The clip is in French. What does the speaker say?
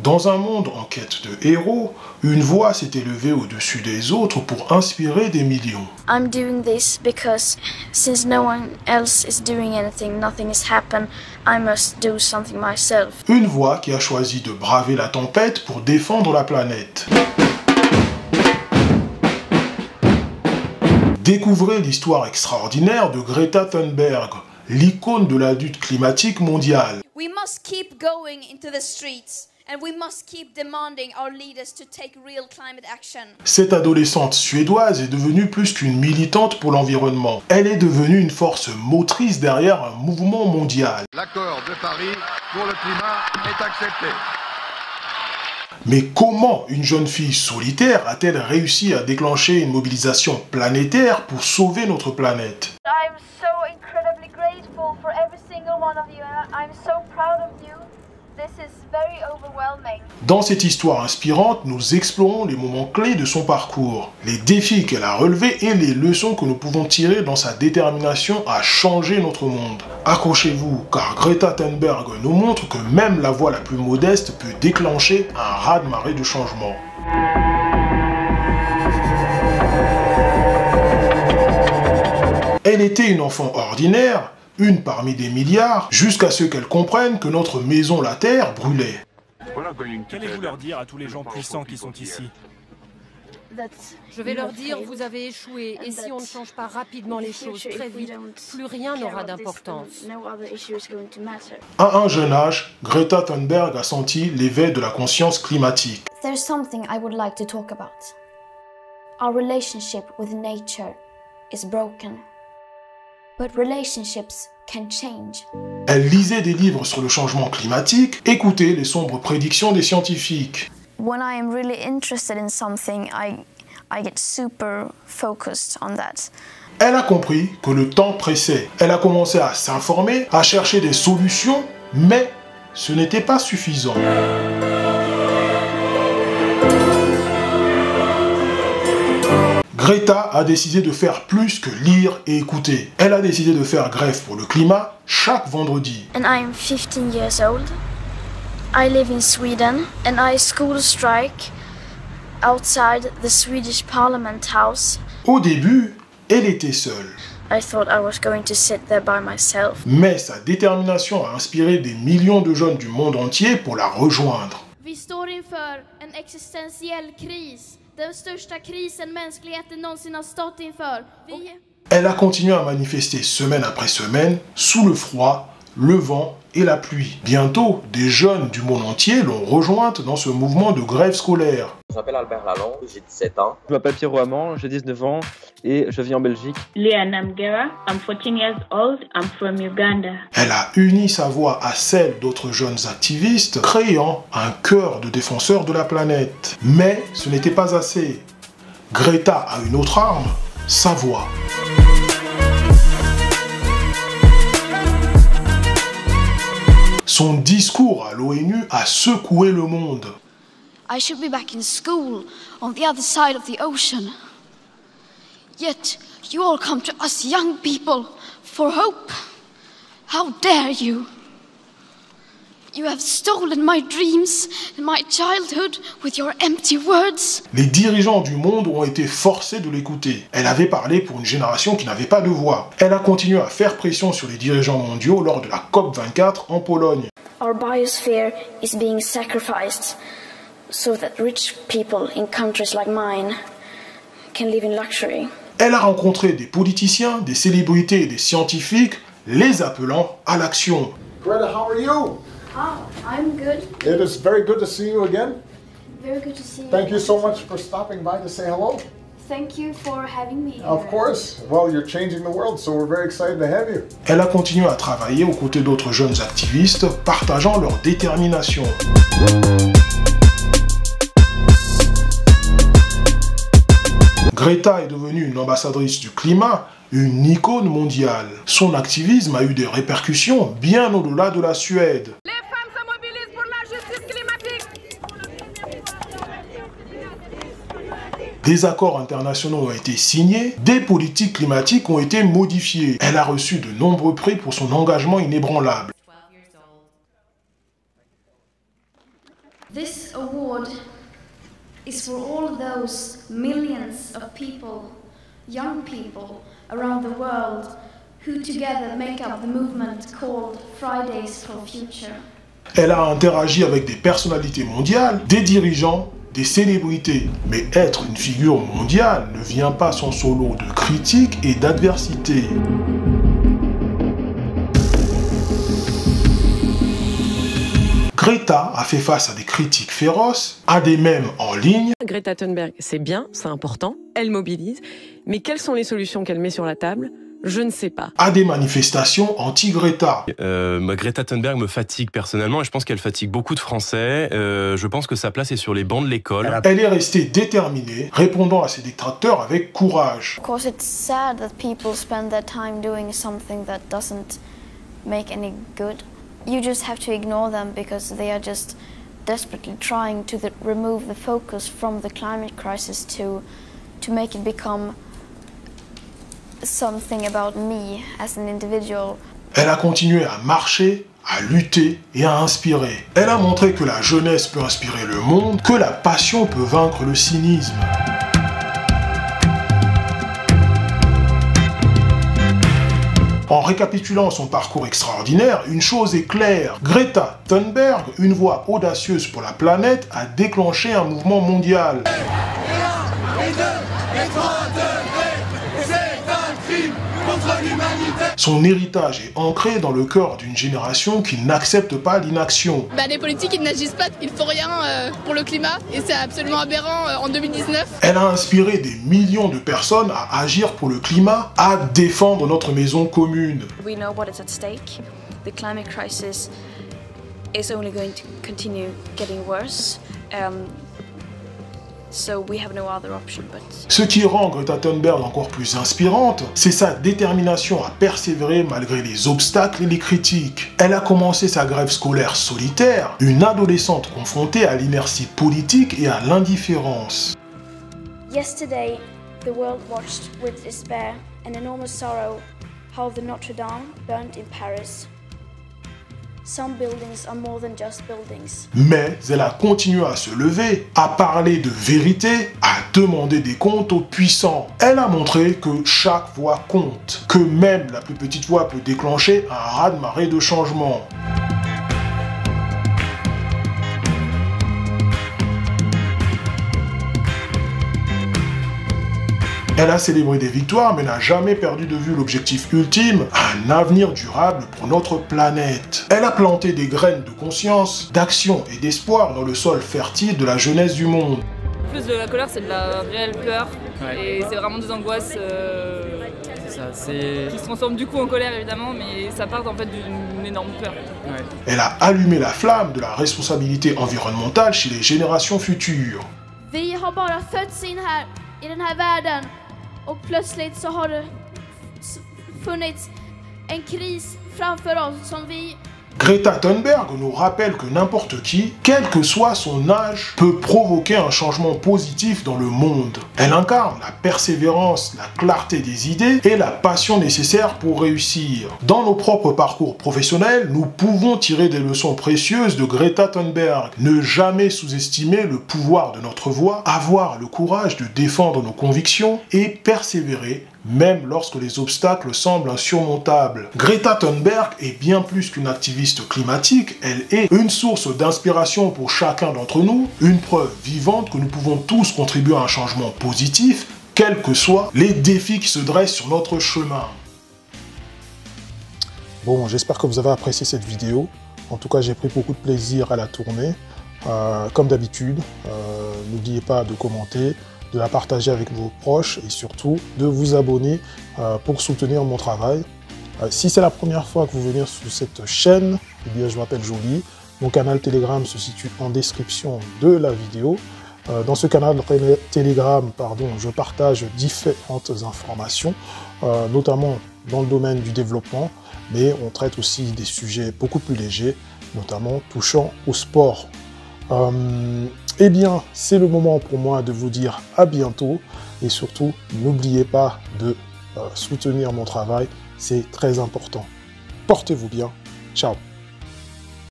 Dans un monde en quête de héros, une voix s'est élevée au-dessus des autres pour inspirer des millions. I'm doing this because since no one else is doing anything, nothing has happened, I must do something myself. Une voix qui a choisi de braver la tempête pour défendre la planète. Découvrez l'histoire extraordinaire de Greta Thunberg, l'icône de la lutte climatique mondiale. We must keep going into the streets and we must keep demanding our leaders to take real climate action. Cette adolescente suédoise est devenue plus qu'une militante pour l'environnement. Elle est devenue une force motrice derrière un mouvement mondial. L'accord de Paris pour le climat est accepté. Mais comment une jeune fille solitaire a-t-elle réussi à déclencher une mobilisation planétaire pour sauver notre planète? I'm so incredibly grateful for every single one of you and I'm so proud of you. This is very overwhelming. Dans cette histoire inspirante, nous explorons les moments clés de son parcours, les défis qu'elle a relevés et les leçons que nous pouvons tirer dans sa détermination à changer notre monde. Accrochez-vous, car Greta Thunberg nous montre que même la voix la plus modeste peut déclencher un raz-de-marée de changement. Elle était une enfant ordinaire, une parmi des milliards, jusqu'à ce qu'elle comprenne que notre maison, la Terre, brûlait. Qu'allez-vous leur dire à tous les gens puissants qui sont ici? Je vais leur dire, vous avez échoué, et si on ne change pas rapidement les choses très vite, plus rien n'aura d'importance. À un jeune âge, Greta Thunberg a senti l'éveil de la conscience climatique. There's something I would like to talk about. Our relationship with nature is broken. But relationships can change. Elle lisait des livres sur le changement climatique, écoutait les sombres prédictions des scientifiques. When I am really interested in something, I get super focused on that. Elle a compris que le temps pressait. Elle a commencé à s'informer, à chercher des solutions, mais ce n'était pas suffisant. Greta a décidé de faire plus que lire et écouter. Elle a décidé de faire grève pour le climat chaque vendredi. And I am 15 years old. I live in Sweden and I school strike outside the Swedish Parliament House. Au début, elle était seule. I thought I was going to sit there by myself. Mais sa détermination a inspiré des millions de jeunes du monde entier pour la rejoindre. Vi står inför en existentiell kris. Den största krisen mänskligheten någonsin har stått inför. Elle a continué à manifester semaine après semaine, sous le froid, le vent et la pluie. Bientôt, des jeunes du monde entier l'ont rejointe dans ce mouvement de grève scolaire. Je m'appelle Albert Lalonde, j'ai 17 ans. Je m'appelle Pierrot Amand, j'ai 19 ans et je vis en Belgique. Leah Namgera, I'm 14 years old, I'm from Uganda. Elle a uni sa voix à celle d'autres jeunes activistes, créant un chœur de défenseurs de la planète. Mais ce n'était pas assez. Greta a une autre arme, sa voix. Son discours à l'ONU a secoué le monde. I should be back in school, on the other side of the ocean. Yet, you all come to us young people for hope. How dare you? You have stolen my dreams and my childhood with your empty words. Les dirigeants du monde ont été forcés de l'écouter. Elle avait parlé pour une génération qui n'avait pas de voix. Elle a continué à faire pression sur les dirigeants mondiaux lors de la COP24 en Pologne. Our biosphere is being sacrificed so that rich people in countries like mine can live in luxury. Elle a rencontré des politiciens, des célébrités et des scientifiques, les appelant à l'action. Greta, how are you? Oh, I'm good. It is very good to see you again. Very good to see you. Thank you so much for stopping by to say hello. Thank you for having me here. Of course. Well, you're changing the world, so we're very excited to have you. Elle a continué à travailler aux côtés d'autres jeunes activistes, partageant leur détermination. Greta est devenue une ambassadrice du climat, une icône mondiale. Son activisme a eu des répercussions bien au-delà de la Suède. Les femmes se mobilisent pour la justice climatique. Des accords internationaux ont été signés, des politiques climatiques ont été modifiées. Elle a reçu de nombreux prix pour son engagement inébranlable. This award is for all those millions of people, young people around the world, who together make up the movement called Fridays for Future. Elle a interagi avec des personnalités mondiales, des dirigeants, des célébrités. Mais être une figure mondiale ne vient pas sans son lot de critiques et d'adversité. Greta a fait face à des critiques féroces, à des mèmes en ligne. Greta Thunberg, c'est bien, c'est important, elle mobilise, mais quelles sont les solutions qu'elle met sur la table ? Je ne sais pas. À des manifestations anti-Greta. Greta Thunberg me fatigue personnellement et je pense qu'elle fatigue beaucoup de Français. Je pense que sa place est sur les bancs de l'école. Elle est restée déterminée, répondant à ses détracteurs avec courage. Of course, it's sad that people spend their time doing something that doesn't make any good. You just have to ignore them because they are just desperately trying to remove the focus from the climate crisis to make it become something about me as an individual. Elle a continué à marcher, à lutter et à inspirer. Elle a montré que la jeunesse peut inspirer le monde, que la passion peut vaincre le cynisme. En récapitulant son parcours extraordinaire, une chose est claire. Greta Thunberg, une voix audacieuse pour la planète, a déclenché un mouvement mondial. Son héritage est ancré dans le cœur d'une génération qui n'accepte pas l'inaction. Les politiques, ils n'agissent pas, ils font rien pour le climat et c'est absolument aberrant en 2019. Elle a inspiré des millions de personnes à agir pour le climat, à défendre notre maison commune. We know what is at stake. The climate crisis is only going to continue getting worse. So we have no other option but... Ce qui rend Greta Thunberg encore plus inspirante, c'est sa détermination à persévérer malgré les obstacles et les critiques. Elle a commencé sa grève scolaire solitaire, une adolescente confrontée à l'inertie politique et à l'indifférence. Yesterday, the world watched with despair and enormous sorrow how the Notre Dame burnt in Paris. Some buildings are more than just buildings. Mais elle a continué à se lever, à parler de vérité, à demander des comptes aux puissants. Elle a montré que chaque voix compte, que même la plus petite voix peut déclencher un raz-de-marée de changement. Elle a célébré des victoires, mais n'a jamais perdu de vue l'objectif ultime, un avenir durable pour notre planète. Elle a planté des graines de conscience, d'action et d'espoir dans le sol fertile de la jeunesse du monde. Plus de la colère, c'est de la réelle peur, et c'est vraiment des angoisses qui se transforment du coup en colère évidemment, mais ça part en fait d'une énorme peur. Elle a allumé la flamme de la responsabilité environnementale chez les générations futures. Vi har bara fötts in här i den här världen och plötsligt så har det funnits en kris framför oss som vi... Greta Thunberg nous rappelle que n'importe qui, quel que soit son âge, peut provoquer un changement positif dans le monde. Elle incarne la persévérance, la clarté des idées et la passion nécessaire pour réussir. Dans nos propres parcours professionnels, nous pouvons tirer des leçons précieuses de Greta Thunberg. Ne jamais sous-estimer le pouvoir de notre voix, avoir le courage de défendre nos convictions et persévérer même lorsque les obstacles semblent insurmontables. Greta Thunberg est bien plus qu'une activiste climatique, elle est une source d'inspiration pour chacun d'entre nous, une preuve vivante que nous pouvons tous contribuer à un changement positif, quels que soient les défis qui se dressent sur notre chemin. Bon, j'espère que vous avez apprécié cette vidéo. En tout cas, j'ai pris beaucoup de plaisir à la tourner. Comme d'habitude, n'oubliez pas de commenter, de la partager avec vos proches et surtout de vous abonner pour soutenir mon travail. Si c'est la première fois que vous venez sur cette chaîne, eh bien je m'appelle Joly. Mon canal Telegram se situe en description de la vidéo. Dans ce canal Telegram, je partage différentes informations, notamment dans le domaine du développement, mais on traite aussi des sujets beaucoup plus légers, notamment touchant au sport. Eh bien, c'est le moment pour moi de vous dire à bientôt et surtout, n'oubliez pas de soutenir mon travail, c'est très important. Portez-vous bien, ciao.